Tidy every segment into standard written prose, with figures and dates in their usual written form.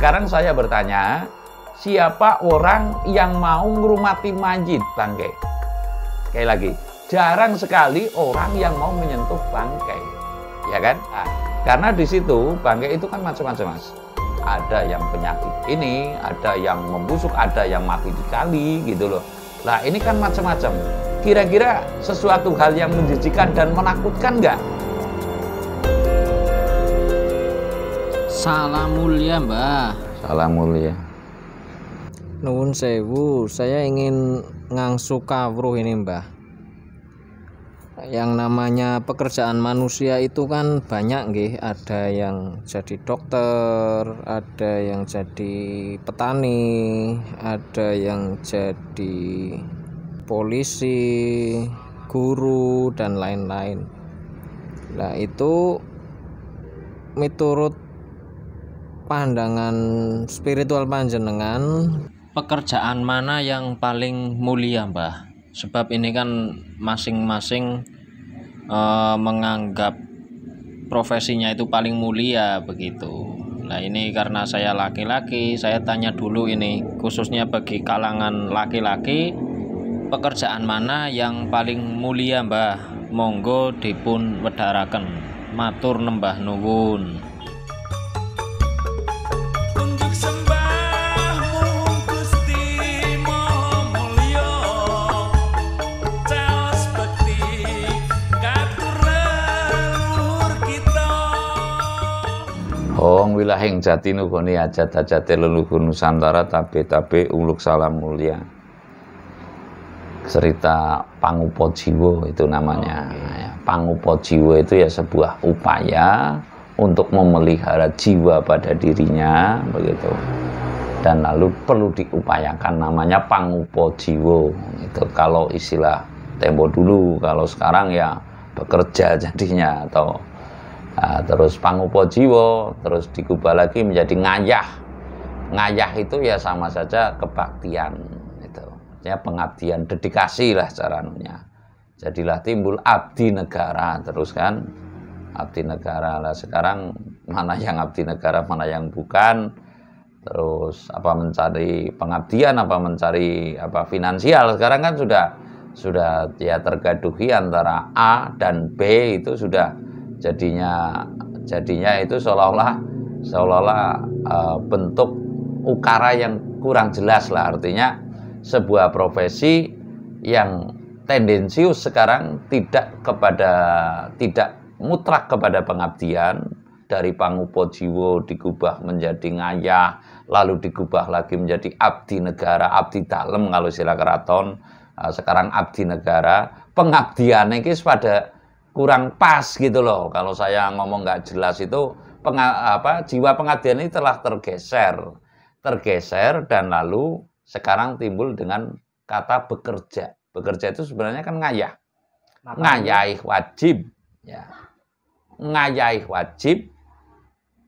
sekarang saya bertanya, siapa orang yang mau ngurmati mayit, bangkai? Sekali lagi, jarang sekali orang yang mau menyentuh bangkai, ya kan? Nah, karena di situ bangkai itu kan macam-macam, Mas. Ada yang penyakit ini, ada yang membusuk, ada yang mati di kali, gitu loh. Nah, ini kan macam-macam. Kira-kira sesuatu hal yang menjijikan dan menakutkan nggak? Salam mulia, Mbah. Salam mulia. Nuwun sewu, saya ingin ngangsu kawruh ini, Mbah. Yang namanya pekerjaan manusia itu kan banyak nggih, ada yang jadi dokter, ada yang jadi petani, ada yang jadi polisi, guru dan lain-lain. Nah, itu miturut pandangan spiritual panjenengan, pekerjaan mana yang paling mulia, Mbah? Sebab ini kan masing-masing menganggap profesinya itu paling mulia begitu. Nah, ini karena saya laki-laki, saya tanya dulu ini khususnya bagi kalangan laki-laki, pekerjaan mana yang paling mulia, Mbah? Monggo dipun wedharaken. Matur nembah nuwun. Wong wilahing jati nugoni ajat-ajate leluhur Nusantara tabe-tabe uluk salam mulia. Cerita Pangupa Jiwa itu namanya. Pangupa Jiwa itu ya sebuah upaya untuk memelihara jiwa pada dirinya, begitu. Dan lalu perlu diupayakan, namanya Pangupa Jiwa. Itu kalau istilah tempo dulu, kalau sekarang ya bekerja jadinya, atau terus Pangupa Jiwa, terus digubah lagi menjadi ngayah. Ngayah itu ya sama saja kebaktian, itu ya pengabdian, dedikasi lah caranya. Jadilah timbul abdi negara, terus kan abdi negara lah. Sekarang mana yang abdi negara, mana yang bukan, terus apa mencari pengabdian, apa mencari apa finansial. Sekarang kan sudah ya tergaduhi antara A dan B, itu sudah jadinya itu seolah-olah bentuk ukara yang kurang jelas lah. Artinya sebuah profesi yang tendensius sekarang tidak mutlak kepada pengabdian. Dari Pangupa Jiwa digubah menjadi ngayah, lalu digubah lagi menjadi abdi negara, abdi dalem kalau istilah keraton. Sekarang abdi negara, pengabdiannya ini pada kurang pas gitu loh. Kalau saya ngomong nggak jelas itu jiwa pengabdian ini telah tergeser dan lalu sekarang timbul dengan kata bekerja. Bekerja itu sebenarnya kan ngayah, ngayaih wajib, ya. Ngayaih wajib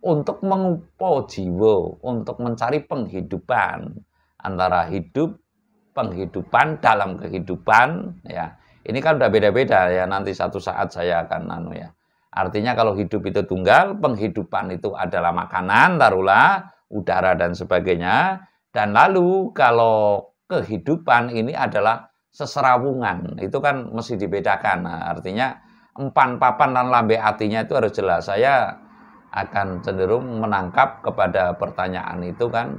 untuk mengupa jiwa, untuk mencari penghidupan antara penghidupan dalam kehidupan, ya. Ini kan udah beda-beda ya, nanti satu saat saya akan ya. Artinya kalau hidup itu tunggal, penghidupan itu adalah makanan, taruhlah, udara dan sebagainya. Dan lalu kalau kehidupan ini adalah seserawungan, itu kan mesti dibedakan. Nah, artinya empan papan dan lambe atinya itu harus jelas. Saya akan cenderung menangkap kepada pertanyaan itu kan,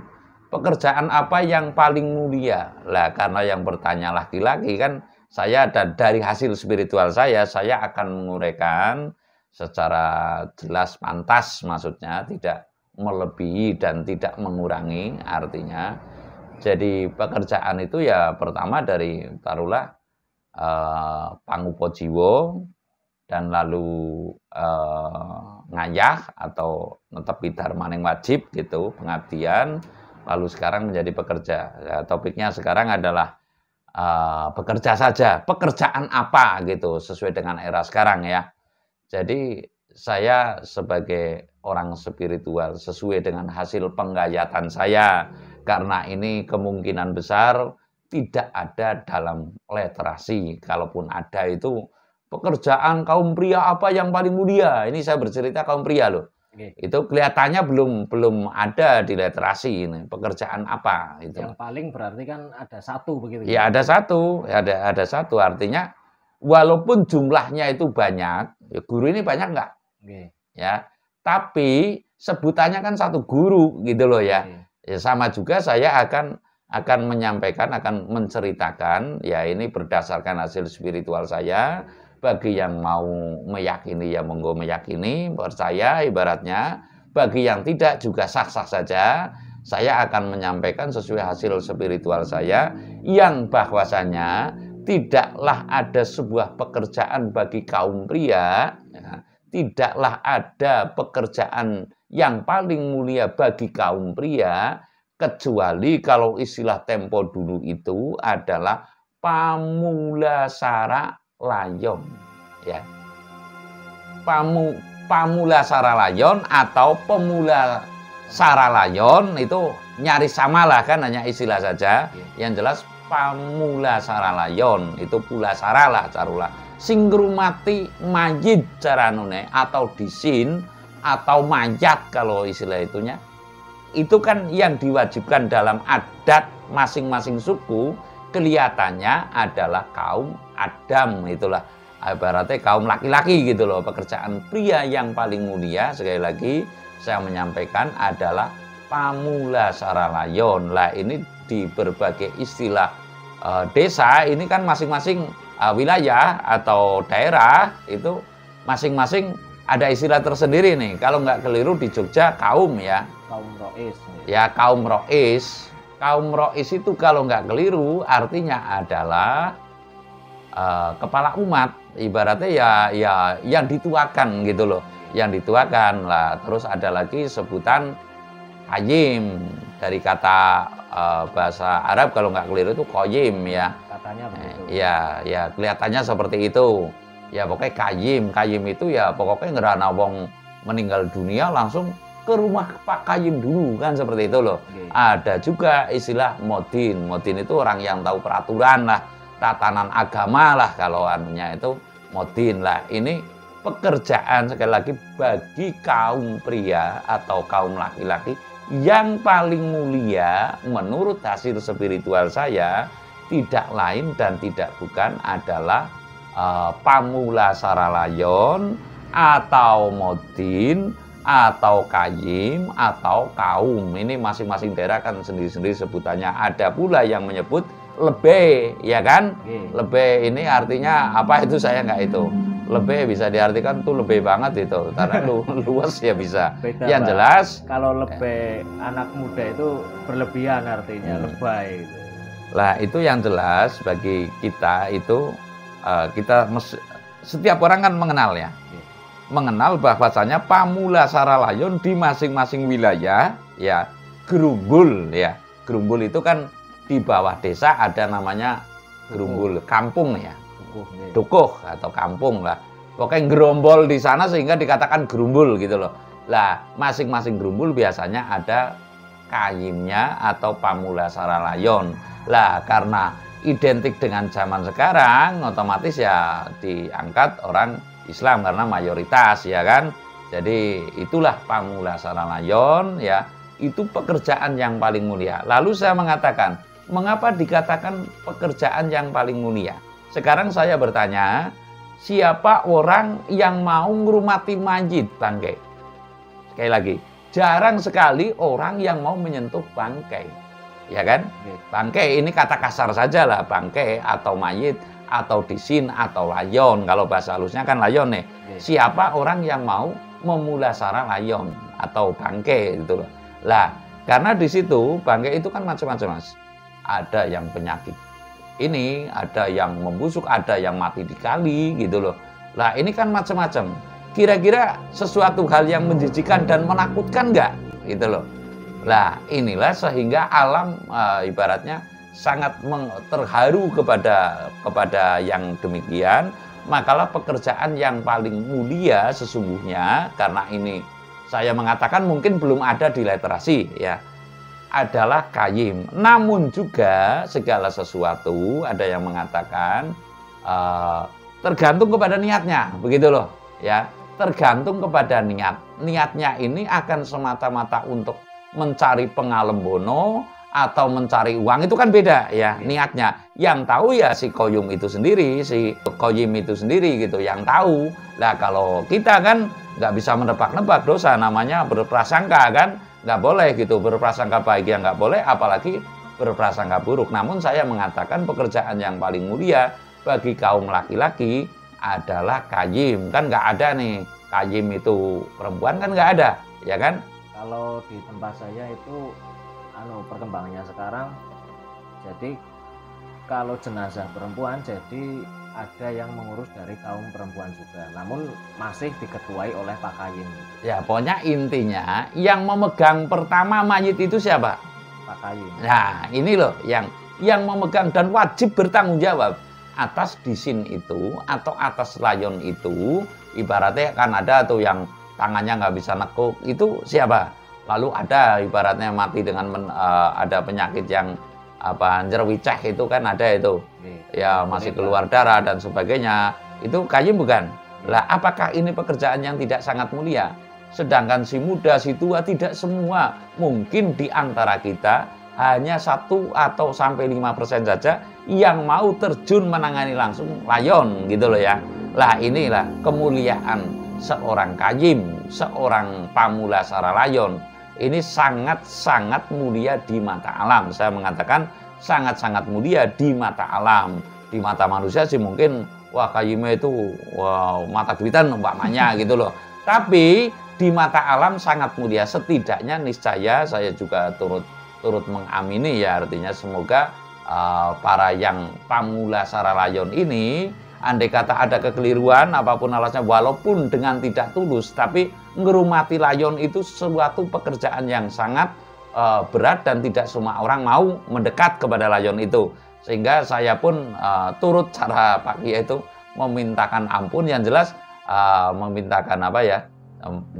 pekerjaan apa yang paling mulia? Lah karena yang bertanya laki-laki kan, saya dari hasil spiritual saya akan menguraikan secara jelas pantas, maksudnya tidak melebihi dan tidak mengurangi. Artinya jadi pekerjaan itu ya pertama dari taruhlah Pangupa Jiwa, dan lalu ngayah atau netepi darmaning wajib gitu, pengabdian, lalu sekarang menjadi pekerja. Ya, topiknya sekarang adalah bekerja saja, pekerjaan apa gitu, sesuai dengan era sekarang ya. Jadi saya sebagai orang spiritual, sesuai dengan hasil penggayatan saya, karena ini kemungkinan besar tidak ada dalam literasi. Kalaupun ada itu pekerjaan kaum pria apa yang paling mulia. Ini saya bercerita kaum pria loh. Itu kelihatannya belum ada di literasi ini pekerjaan apa itu. Yang paling berarti kan ada satu begitu. Ya ada satu, ada satu artinya walaupun jumlahnya itu banyak, ya guru ini banyak nggak? Ya, tapi sebutannya kan satu guru gitu loh ya. Ya sama juga saya akan menyampaikan, akan menceritakan, ya ini berdasarkan hasil spiritual saya. Bagi yang mau meyakini ya monggo meyakini, percaya ibaratnya. Bagi yang tidak juga sah-sah saja. Saya akan menyampaikan sesuai hasil spiritual saya yang bahwasanya tidaklah ada sebuah pekerjaan bagi kaum pria, ya, tidaklah ada pekerjaan yang paling mulia bagi kaum pria kecuali kalau istilah tempo dulu itu adalah pamulasara layon, ya. Pamulasara layon atau pemula saralayon itu nyaris samalah kan, hanya istilah saja. Yang jelas pamulasara layon itu pula saralah carulah singrumati majid caranune atau disin atau mayat kalau istilah itunya. Itu kan yang diwajibkan dalam adat masing-masing suku kelihatannya adalah kaum Adam, itulah ibaratnya kaum laki-laki gitu loh. Pekerjaan pria yang paling mulia sekali lagi saya menyampaikan adalah pamulasara layon. Lah ini di berbagai istilah desa ini kan masing-masing wilayah atau daerah itu masing-masing ada istilah tersendiri nih. Kalau nggak keliru di Jogja kaum ya. Kaum rois. Ya kaum rois. Kaum rois itu kalau nggak keliru artinya adalah kepala umat, ibaratnya ya yang dituakan gitu loh, yang dituakan lah. Terus ada lagi sebutan qayyim dari kata bahasa Arab kalau nggak keliru itu qayyim ya. Katanya begitu. Ya kelihatannya seperti itu. Ya pokoknya qayyim itu ya pokoknya ngerana wong meninggal dunia langsung ke rumah Pak Qayyim dulu kan seperti itu loh. Ada juga istilah modin. Modin itu orang yang tahu peraturan lah, tatanan agama lah kalau anunya itu modin lah. Ini pekerjaan sekali lagi bagi kaum pria atau kaum laki-laki yang paling mulia menurut hasil spiritual saya tidak lain dan tidak bukan adalah pamulasara layon atau modin atau qayyim atau kaum. Ini masing-masing daerah kan sendiri-sendiri sebutannya. Ada pula yang menyebut lebih, ya kan? Lebih ini artinya apa itu saya nggak itu. Lebih bisa diartikan tuh lebih banget itu, karena luas ya bisa. Beda, yang Pak. jelas Kalau lebih anak muda itu berlebihan artinya lebay. Gitu. Lah itu yang jelas bagi kita itu kita setiap orang kan mengenal ya. Mengenal bahwasanya pamulasara layon di masing-masing wilayah ya gerumbul ya. Gerumbul itu kan di bawah desa ada namanya gerumbul kampung ya. Dukuh atau kampung lah. Pokoknya gerombol di sana sehingga dikatakan gerumbul gitu loh. Lah masing-masing gerumbul biasanya ada qayyimnya atau pamulasara layon. Lah karena identik dengan zaman sekarang otomatis ya diangkat orang Islam karena mayoritas ya kan. Jadi itulah pamulasara layon ya. Itu pekerjaan yang paling mulia. Lalu saya mengatakan, mengapa dikatakan pekerjaan yang paling mulia? Sekarang saya bertanya, siapa orang yang mau ngurmati mayit bangkai? Sekali lagi, jarang sekali orang yang mau menyentuh bangkai. Ya kan? Bangkai ini kata kasar saja lah, bangkai atau mayit atau disin atau layon. Kalau bahasa halusnya kan layon nih. Siapa orang yang mau memulasara layon atau bangkai gitu loh. Lah, karena di situ bangkai itu kan macam-macam Mas. Ada yang penyakit ini, ada yang membusuk, ada yang mati di kali gitu loh. Lah, ini kan macam-macam. Kira-kira sesuatu hal yang menjijikan dan menakutkan enggak gitu loh. Lah, inilah sehingga alam ibaratnya sangat terharu kepada yang demikian. Makalah pekerjaan yang paling mulia sesungguhnya, karena ini saya mengatakan mungkin belum ada di literasi ya, adalah qayyim. Namun juga segala sesuatu ada yang mengatakan tergantung kepada niatnya, begitu loh ya. tergantung kepada niat. Niatnya ini akan semata-mata untuk mencari pengalembono atau mencari uang, itu kan beda ya niatnya. Yang tahu ya si Qayyum itu sendiri, si Qayyim itu sendiri gitu yang tahu. Nah kalau kita kan nggak bisa menebak-nebak dosa, namanya berprasangka kan, nggak boleh gitu, berprasangka baik yang nggak boleh, apalagi berprasangka buruk. Namun saya mengatakan pekerjaan yang paling mulia bagi kaum laki-laki adalah Qayyim. Kan nggak ada nih Qayyim itu perempuan, kan nggak ada ya kan. Kalau di tempat saya itu perkembangannya sekarang, jadi kalau jenazah perempuan jadi ada yang mengurus dari kaum perempuan juga, namun masih diketuai oleh Pak Qayyim. Ya pokoknya intinya yang memegang pertama mayit itu siapa? Pak Qayyim. Nah ini loh yang memegang dan wajib bertanggung jawab atas disin itu atau atas layon itu. Ibaratnya kan ada tuh yang tangannya nggak bisa nekuk, itu siapa? Lalu ada ibaratnya mati dengan ada penyakit yang jerwiceh, itu kan ada itu. Ya masih keluar darah dan sebagainya. Itu Qayyim bukan? Lah apakah ini pekerjaan yang tidak sangat mulia? Sedangkan si muda, si tua tidak semua. Mungkin di antara kita hanya 1 atau sampai 5% saja yang mau terjun menangani langsung layon gitu loh ya. Lah inilah kemuliaan seorang Qayyim, seorang Pamulasara layon. Ini sangat-sangat mulia di mata alam. Saya mengatakan sangat-sangat mulia di mata alam. Di mata manusia sih mungkin wah Qayyimnya itu wow, mata duitan umpamanya gitu loh. Tapi di mata alam sangat mulia. Setidaknya niscaya saya juga turut mengamini ya, artinya semoga para yang Pamulasara layon ini, andai kata ada kekeliruan apapun alasnya, walaupun dengan tidak tulus, tapi ngerumati layon itu suatu pekerjaan yang sangat berat dan tidak semua orang mau mendekat kepada layon itu. Sehingga saya pun turut cara Pak Kiai itu memintakan ampun, yang jelas memintakan apa ya,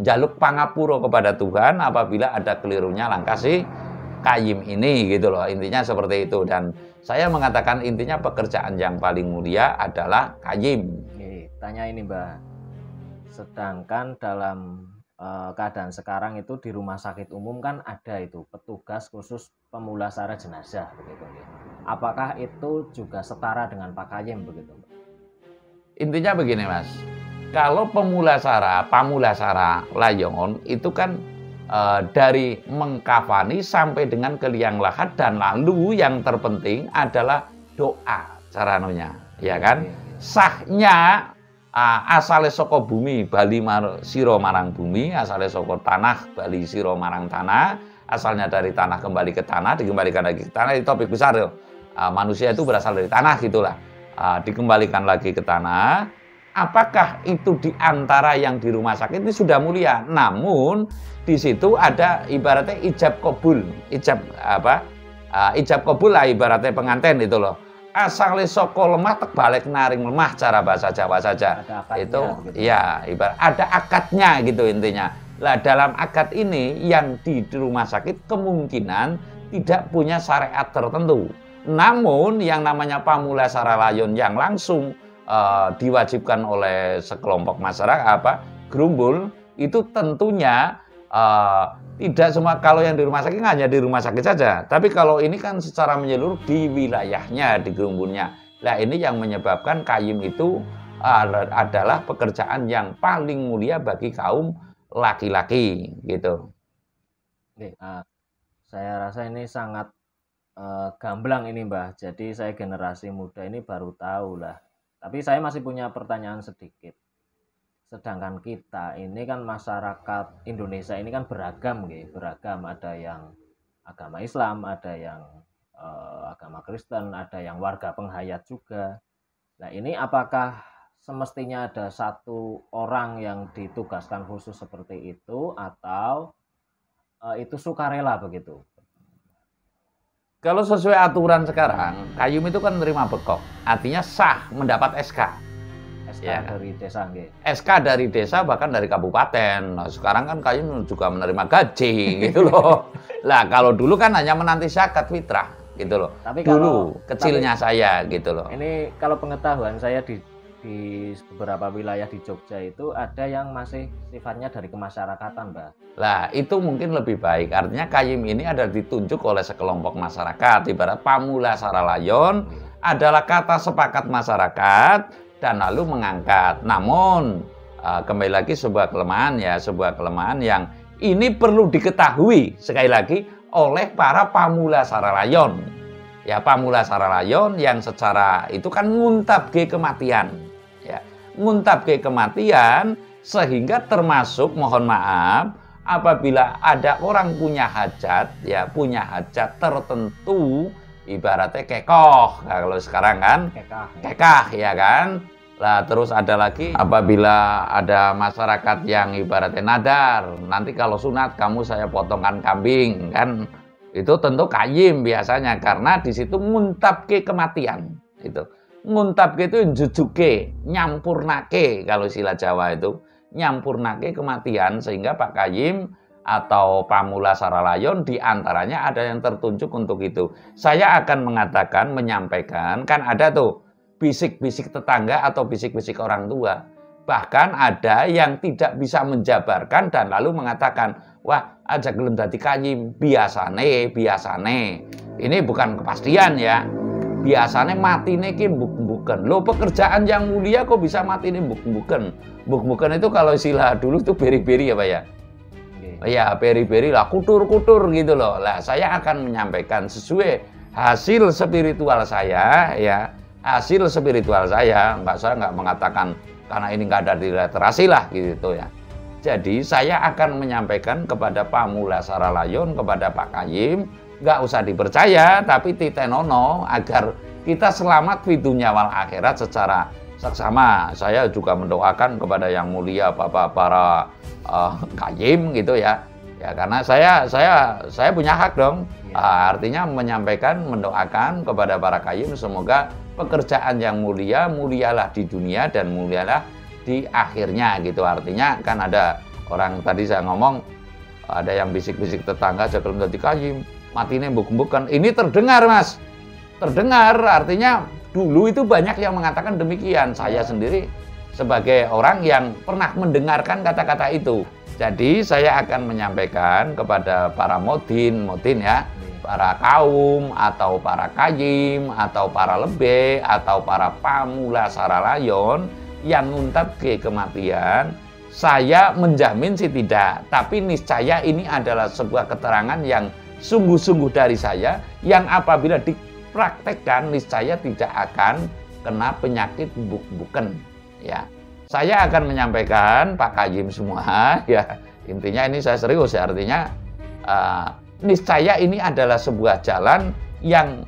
jaluk pangapura kepada Tuhan apabila ada kelirunya langkah si Qayyim ini gitu loh. Intinya seperti itu, dan saya mengatakan intinya pekerjaan yang paling mulia adalah Qayyim. Tanya ini Mbak, sedangkan dalam keadaan sekarang itu di rumah sakit umum kan ada itu petugas khusus pemulasara jenazah begitu. Apakah itu juga setara dengan Pak Qayyim begitu? Intinya begini Mas, kalau pamulasara layon itu kan dari mengkafani sampai dengan ke liang lahat, dan lalu yang terpenting adalah doa caranya ya kan. Sahnya asale saka bumi bali sira marang bumi, asale saka tanah bali sira marang tanah, asalnya dari tanah kembali ke tanah, dikembalikan lagi ke tanah. Itu topik besar ya. Manusia itu berasal dari tanah gitulah, dikembalikan lagi ke tanah. Apakah itu di antara yang di rumah sakit ini sudah mulia? Namun di situ ada ibaratnya ijab kabul, ijab kabul lah ibaratnya pengantin itu loh. Asale saka lemah tek balik naring lemah, cara bahasa Jawa saja. Itu gitu. Ya ibarat ada akadnya gitu intinya. Lah dalam akad ini yang di rumah sakit kemungkinan tidak punya syariat tertentu. Namun yang namanya pamulasara layon yang langsung diwajibkan oleh sekelompok masyarakat gerumbul, itu tentunya tidak semua. Kalau yang di rumah sakit hanya di rumah sakit saja, tapi kalau ini kan secara menyeluruh di wilayahnya, di gerumbulnya. Nah ini yang menyebabkan Qayyim itu adalah pekerjaan yang paling mulia bagi kaum laki-laki gitu. Saya rasa ini sangat gamblang ini Mbah. Jadi saya generasi muda ini baru tahu lah. Tapi saya masih punya pertanyaan sedikit. Sedangkan kita ini kan masyarakat Indonesia ini kan beragam, beragam. Ada yang agama Islam, ada yang agama Kristen, ada yang warga penghayat juga. Nah ini apakah semestinya ada satu orang yang ditugaskan khusus seperti itu, atau itu sukarela begitu? Kalau sesuai aturan sekarang, Qayyim itu kan menerima bekok, artinya sah mendapat SK. SK ya, dari desa, SK dari desa, bahkan dari kabupaten. Nah, sekarang kan Qayyim juga menerima gaji gitu loh. Lah kalau dulu kan hanya menanti zakat fitrah gitu loh. Tapi dulu kecilnya saya gitu loh. Ini kalau pengetahuan saya di di beberapa wilayah di Jogja itu ada yang masih sifatnya dari kemasyarakatan, Mbah. Lah, itu mungkin lebih baik. Artinya Kayim ini adalah ditunjuk oleh sekelompok masyarakat. Ibarat Pamula Saralayon adalah kata sepakat masyarakat dan lalu mengangkat. Namun, kembali lagi sebuah kelemahan ya, sebuah kelemahan yang ini perlu diketahui sekali lagi oleh para Pamula Saralayon. Ya, Pamula Saralayon yang secara itu kan nguntabke kematian. Ya, nguntabke kematian sehingga termasuk mohon maaf apabila ada orang punya hajat, ya punya hajat tertentu, ibaratnya kekoh, nah, kalau sekarang kan kekah ya kan. Lah terus ada lagi apabila ada masyarakat yang ibaratnya nadar, nanti kalau sunat kamu saya potongkan kambing kan, itu tentu Kayim biasanya karena di situ nguntabke kematian. Itu nguntabke itu jujuke, nyampurnake kalau istilah Jawa itu. Nyampurnake kematian sehingga Pak Kayim atau Pamula Saralayon diantaranya ada yang tertunjuk untuk itu. Saya akan mengatakan, menyampaikan, kan ada tuh bisik-bisik tetangga atau bisik-bisik orang tua. Bahkan ada yang tidak bisa menjabarkan dan lalu mengatakan, wah aja gelem dadi Kayim, biasane. Ini bukan kepastian ya. Biasanya matine ki mbuk-mbuken. Loh, pekerjaan yang mulia kok bisa matine mbuk-mbuken. Mbuk-mbuken itu kalau istilah dulu itu beri-beri ya Pak ya. Ya beri-beri lah, kutur-kutur gitu loh. Lah saya akan menyampaikan sesuai hasil spiritual saya ya. Hasil spiritual saya nggak mengatakan karena ini nggak ada di literasi lah gitu ya. Jadi saya akan menyampaikan kepada Pamula Saralayon, kepada Pak Kayim, nggak usah dipercaya, tapi titenono agar kita selamat di dunia wal akhirat secara seksama. Saya juga mendoakan kepada yang mulia Bapak para Kayim gitu ya. Ya karena saya punya hak dong. Artinya menyampaikan, mendoakan kepada para Kayim semoga pekerjaan yang mulia, mulialah di dunia dan mulialah di akhirnya gitu. Artinya kan ada orang tadi saya ngomong ada yang bisik-bisik tetangga sebelum dadi Kayim, matine mbuk-mbukan. Ini terdengar Mas. Terdengar artinya dulu itu banyak yang mengatakan demikian. Saya sendiri sebagai orang yang pernah mendengarkan kata-kata itu. Jadi saya akan menyampaikan kepada para modin ya, para kaum atau para Kayim atau para lebe atau para Pamula Saralayon yang nguntabke kematian, saya menjamin sih tidak, tapi niscaya ini adalah sebuah keterangan yang sungguh-sungguh dari saya yang apabila dipraktekkan niscaya tidak akan kena penyakit buk-buken ya. Saya akan menyampaikan Pak Kayim semua ya, intinya ini saya serius ya, artinya niscaya ini adalah sebuah jalan yang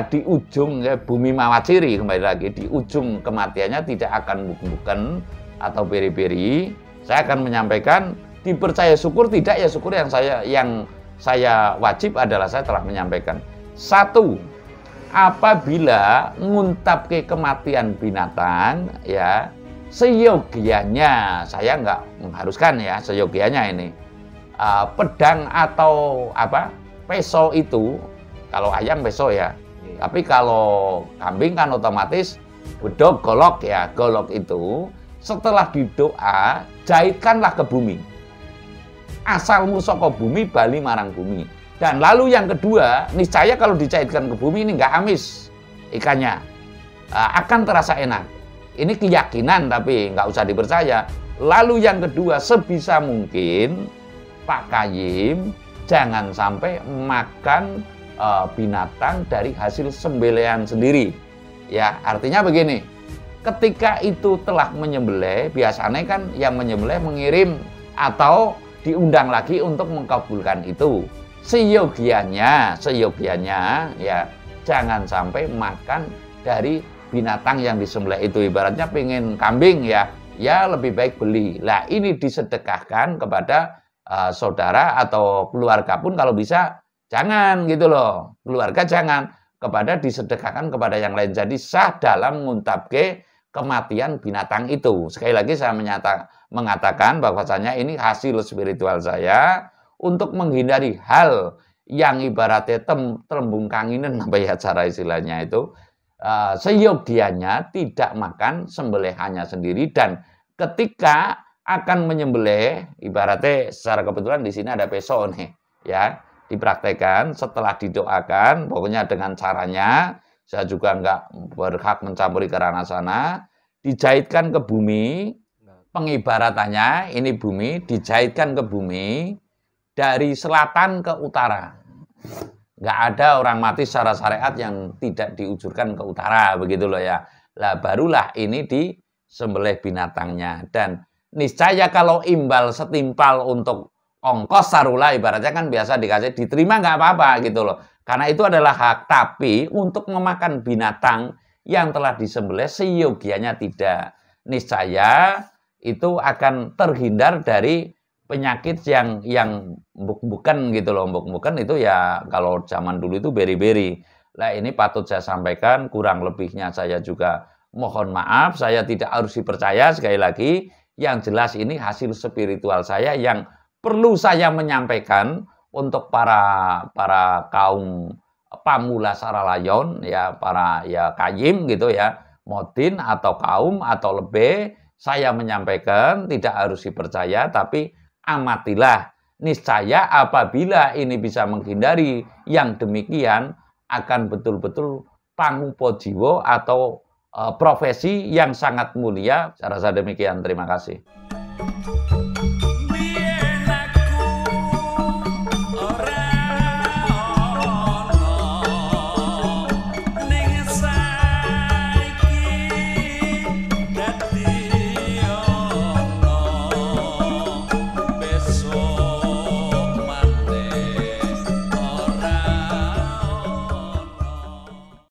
di ujung ya, bumi mawaciri, kembali lagi di ujung kematiannya tidak akan bukan atau beri-beri. Saya akan menyampaikan dipercaya syukur tidak ya syukur, yang saya wajib adalah saya telah menyampaikan. Satu, apabila nguntabke kematian binatang ya seyogianya, saya nggak mengharuskan ya, seyogianya ini pedang atau peso itu, kalau ayam peso ya, tapi kalau kambing kan otomatis bedog golok ya, golok itu setelah didoa jahitkanlah ke bumi, asalmu saka bumi bali marang bumi. Dan lalu yang kedua, niscaya kalau dicairkan ke bumi ini nggak amis ikannya, akan terasa enak. Ini keyakinan tapi nggak usah dipercaya. Lalu yang kedua, sebisa mungkin Pak Kayim jangan sampai makan binatang dari hasil sembelihan sendiri. Ya, artinya begini, ketika itu telah menyembelih, biasanya kan yang menyembelih mengirim atau diundang lagi untuk mengkabulkan itu. Seyogianya ya jangan sampai makan dari binatang yang disembelih itu. Ibaratnya pengen kambing ya lebih baik beli. Lah ini disedekahkan kepada saudara atau keluarga pun kalau bisa jangan gitu loh. Keluarga jangan, kepada disedekahkan kepada yang lain. Jadi sah dalam nguntabke kematian binatang itu. Sekali lagi saya mengatakan bahwasanya ini hasil spiritual saya untuk menghindari hal yang ibaratnya terembung kanginan apa ya cara istilahnya itu, seyogianya tidak makan sembelihannya sendiri, dan ketika akan menyembelih, ibaratnya secara kebetulan di sini ada peso nih, ya, dipraktekkan setelah didoakan, pokoknya dengan caranya, saya juga nggak berhak mencampuri ke ranah sana, dijahitkan ke bumi, pengibaratannya ini bumi, dijahitkan ke bumi dari selatan ke utara. Nggak ada orang mati secara syariat yang tidak diujurkan ke utara, begitu loh ya. Lah barulah ini disembelih binatangnya. Dan niscaya kalau imbal setimpal untuk ongkos sarula, ibaratnya kan biasa dikasih, diterima nggak apa-apa gitu loh. Karena itu adalah hak. Tapi untuk memakan binatang yang telah disembelih seyogianya tidak. Niscaya itu akan terhindar dari penyakit yang bukan gitu loh. Bukan itu ya kalau zaman dulu itu beri-beri. Lah ini patut saya sampaikan, kurang lebihnya saya juga mohon maaf, saya tidak harus dipercaya. Sekali lagi, yang jelas ini hasil spiritual saya yang perlu saya menyampaikan untuk para kaum pamula saralayon, ya, para ya kayim gitu ya, modin atau kaum atau lebih, saya menyampaikan tidak harus dipercaya, tapi amatilah, niscaya apabila ini bisa menghindari yang demikian, akan betul-betul pangupo jiwo atau profesi yang sangat mulia. Saya rasa demikian. Terima kasih.